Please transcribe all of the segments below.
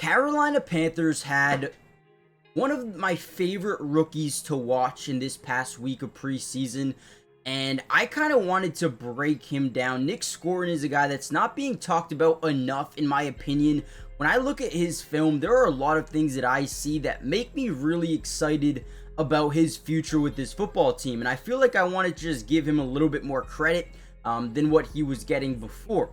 Carolina Panthers had one of my favorite rookies to watch in this past week of preseason, and I kind of wanted to break him down. Nic Scourton is a guy that's not being talked about enough, in my opinion. When I look at his film, there are a lot of things that I see that make me really excited about his future with this football team, and I feel like I wanted to just give him a little bit more credit than what he was getting before.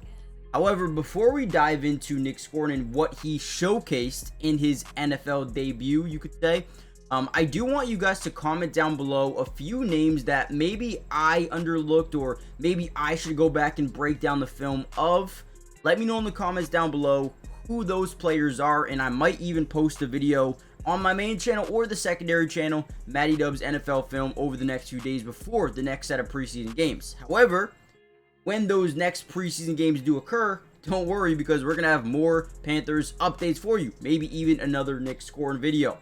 However, before we dive into Nic Scourton and what he showcased in his NFL debut, you could say, I do want you guys to comment down below a few names that maybe I underlooked or maybe I should go back and break down the film of. Let me know in the comments down below who those players are, and I might even post a video on my main channel or the secondary channel, Matty Dub's NFL Film, over the next few days before the next set of preseason games. However, when those next preseason games do occur, don't worry, because we're going to have more Panthers updates for you. Maybe even another Nic Scourton video.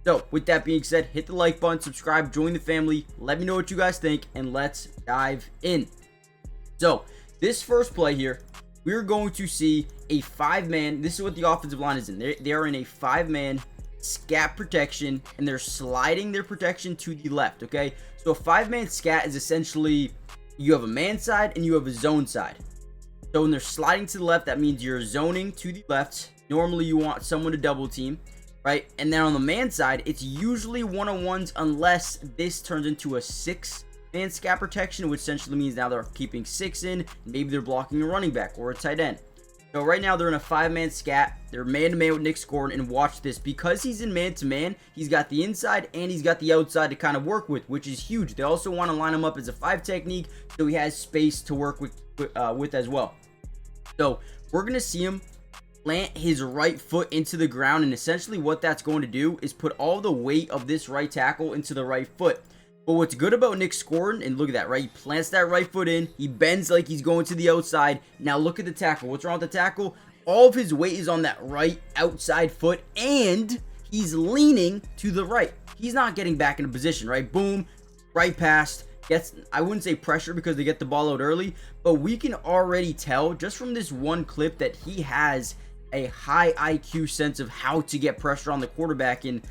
So, with that being said, hit the like button, subscribe, join the family. Let me know what you guys think, and let's dive in. So, this first play here, we're going to see a 5-man. This is what the offensive line is in. They are in a 5-man scat protection, and they're sliding their protection to the left, okay? So, a 5-man scat is essentially, you have a man side and you have a zone side. So when they're sliding to the left, that means you're zoning to the left. Normally you want someone to double team, right? And then on the man side, it's usually one-on-ones unless this turns into a 6-man scat protection, which essentially means now they're keeping 6 in. Maybe they're blocking a running back or a tight end. So right now they're in a 5-man scat. They're man-to-man with Nic Scourton, and watch this. Because he's in man-to-man, he's got the inside and he's got the outside to kind of work with, which is huge. They also want to line him up as a 5 technique, so he has space to work with as well. So we're going to see him plant his right foot into the ground, and essentially what that's going to do is put all the weight of this right tackle into the right foot. But what's good about Nic Scourton, and look at that, right? He plants that right foot in. He bends like he's going to the outside. Now look at the tackle. What's wrong with the tackle? All of his weight is on that right outside foot, and he's leaning to the right. He's not getting back into position, right? Boom, right past. Gets, I wouldn't say pressure because they get the ball out early, but we can already tell just from this one clip that he has a high IQ sense of how to get pressure on the quarterback. And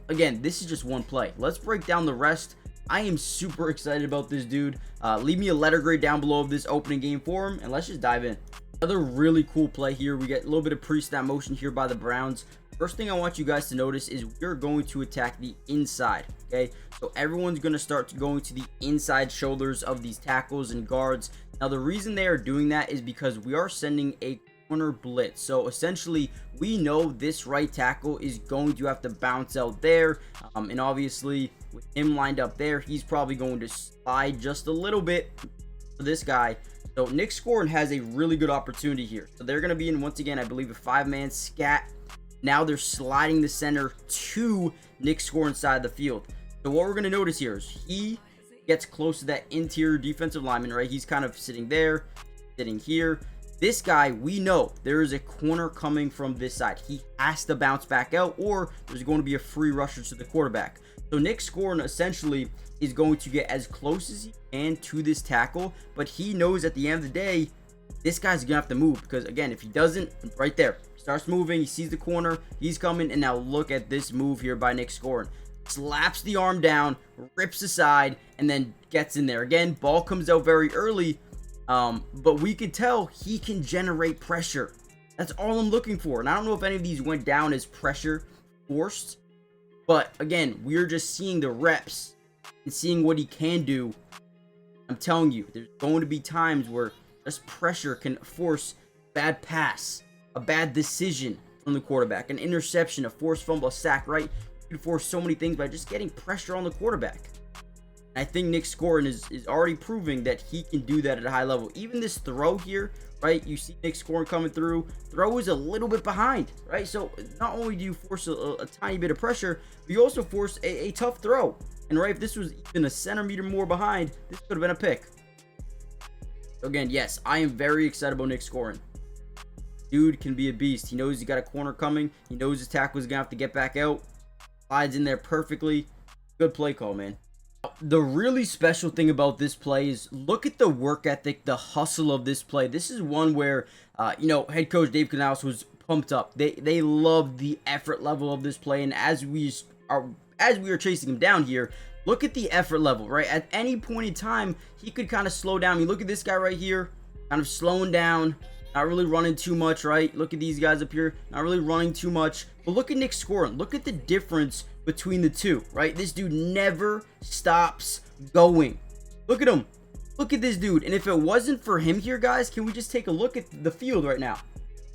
again, this is just one play. Let's break down the rest. I am super excited about this dude. Leave me a letter grade down below of this opening game for him, and let's just dive in. Another really cool play here. We get a little bit of pre-snap motion here by the Browns. First thing I want you guys to notice is we're going to attack the inside, okay? So everyone's going to start going to the inside shoulders of these tackles and guards. Now, the reason they are doing that is because we are sending a corner blitz. So essentially, we know this right tackle is going to have to bounce out there, and obviously with him lined up there, he's probably going to slide just a little bit for this guy. So Nic Scourton has a really good opportunity here. So they're going to be in, once again, I believe a 5-man scat. Now they're sliding the center to Nic Scourton's side of the field. So what we're going to notice here is he gets close to that interior defensive lineman, right? He's kind of sitting there, sitting here. This guy, we know there is a corner coming from this side. He has to bounce back out, or there's going to be a free rusher to the quarterback. So Nic Scourton essentially is going to get as close as he can to this tackle, but he knows at the end of the day, this guy's going to have to move, because again, if he doesn't, right there, starts moving, he sees the corner, he's coming, and now look at this move here by Nic Scourton. Slaps the arm down, rips aside, and then gets in there. Again, ball comes out very early, but we can tell he can generate pressure. That's all I'm looking for. And I don't know if any of these went down as pressure forced, but again, we're just seeing the reps and seeing what he can do. I'm telling you, there's going to be times where just pressure can force a bad pass, a bad decision from the quarterback, an interception, a forced fumble, a sack, right? You can force so many things by just getting pressure on the quarterback. I think Nic Scourton is already proving that he can do that at a high level. Even this throw here, right? You see Nic Scourton coming through. Throw is a little bit behind, right? So not only do you force a tiny bit of pressure, but you also force a tough throw. And right, if this was even a centimeter more behind, this could have been a pick. So again, yes, I am very excited about Nic Scourton. Dude can be a beast. He knows he got a corner coming. He knows his tackle is going to have to get back out. Slides in there perfectly. Good play call, man. The really special thing about this play is look at the work ethic, the hustle of this play. This is one where, head coach Dave Canales was pumped up. They love the effort level of this play, and as we are chasing him down here, look at the effort level, right? At any point in time, he could kind of slow down. I mean, look at this guy right here, kind of slowing down, not really running too much, right? Look at these guys up here, not really running too much. But look at Nic Scourton. Look at the difference between the two, right? This dude never stops going. Look at him. Look at this dude. And if it wasn't for him here, guys, can we just take a look at the field right now?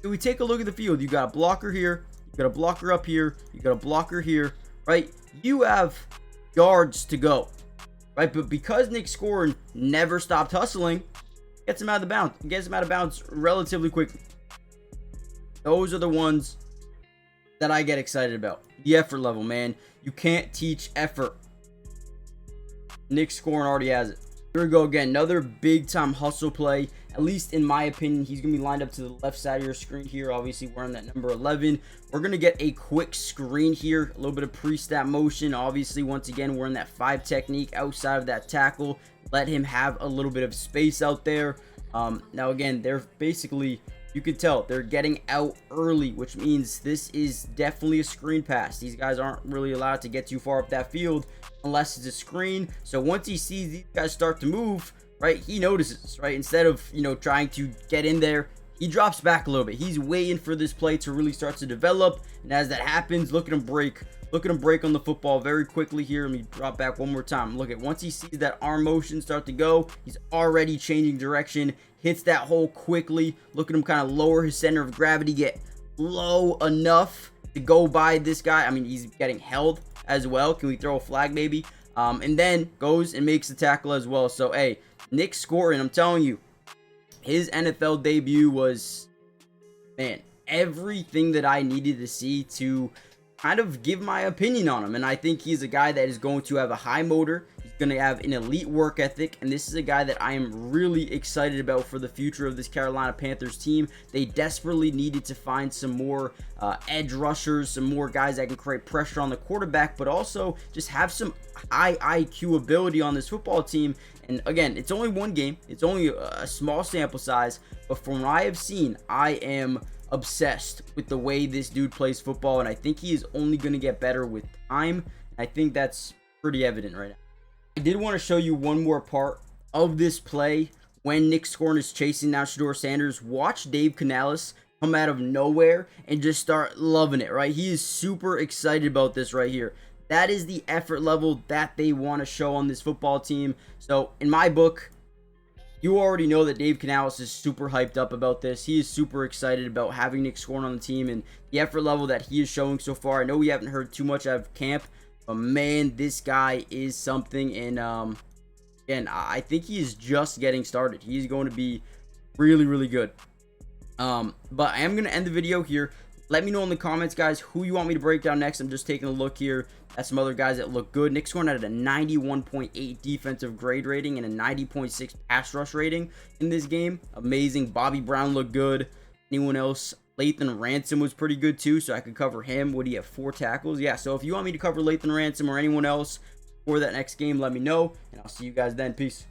Can we take a look at the field? You got a blocker here, you got a blocker up here, you got a blocker here, right? You have yards to go, right? But because Nic Scourton never stopped hustling, gets him out of bounds relatively quickly. Those are the ones that I get excited about. The effort level, man. You can't teach effort. Nic Scourton already has it. Here we go again. Another big time hustle play. At least in my opinion, he's going to be lined up to the left side of your screen here. Obviously, we're on that number 11. We're going to get a quick screen here. A little bit of pre-snap motion. Obviously, once again, we're in that 5 technique outside of that tackle. Let him have a little bit of space out there. Now, again, they're basically, you can tell, they're getting out early, which means this is definitely a screen pass. These guys aren't really allowed to get too far up that field unless it's a screen. So once he sees these guys start to move, right, he notices, right? Instead of, trying to get in there, he drops back a little bit. He's waiting for this play to really start to develop. And as that happens, look at him break. Look at him break on the football very quickly here. Let me drop back one more time. Look at, once he sees that arm motion start to go, he's already changing direction. Hits that hole quickly. Look at him kind of lower his center of gravity, get low enough to go by this guy. I mean, he's getting held as well. Can we throw a flag maybe? And then goes and makes the tackle as well. So, hey, Nic Scourton, I'm telling you, his NFL debut was, man, everything that I needed to see to kind of give my opinion on him. And I think he's a guy that is going to have a high motor. He's going to have an elite work ethic. And this is a guy that I am really excited about for the future of this Carolina Panthers team. They desperately needed to find some more edge rushers, some more guys that can create pressure on the quarterback, but also just have some high IQ ability on this football team. And again, it's only one game. It's only a small sample size. But from what I have seen, I am obsessed with the way this dude plays football, and I think he is only going to get better with time. I think that's pretty evident right now. I did want to show you one more part of this play when Nic Scourton is chasing down Shedeur Sanders. Watch Dave Canales come out of nowhere and just start loving it, right? He is super excited about this right here. That is the effort level that they want to show on this football team. So in my book, you already know that Dave Canales is super hyped up about this. He is super excited about having Nic Scourton on the team and the effort level that he is showing so far. I know we haven't heard too much out of camp, but man, this guy is something. And again, I think he is just getting started. He's going to be really, really good. But I am going to end the video here. Let me know in the comments, guys, who you want me to break down next. I'm just taking a look here at some other guys that look good. Nic Scourton had a 91.8 defensive grade rating and a 90.6 pass rush rating in this game. Amazing. Bobby Brown looked good. Anyone else? Lathan Ransom was pretty good too, so I could cover him. Would he have 4 tackles? Yeah, so if you want me to cover Lathan Ransom or anyone else for that next game, let me know, and I'll see you guys then. Peace.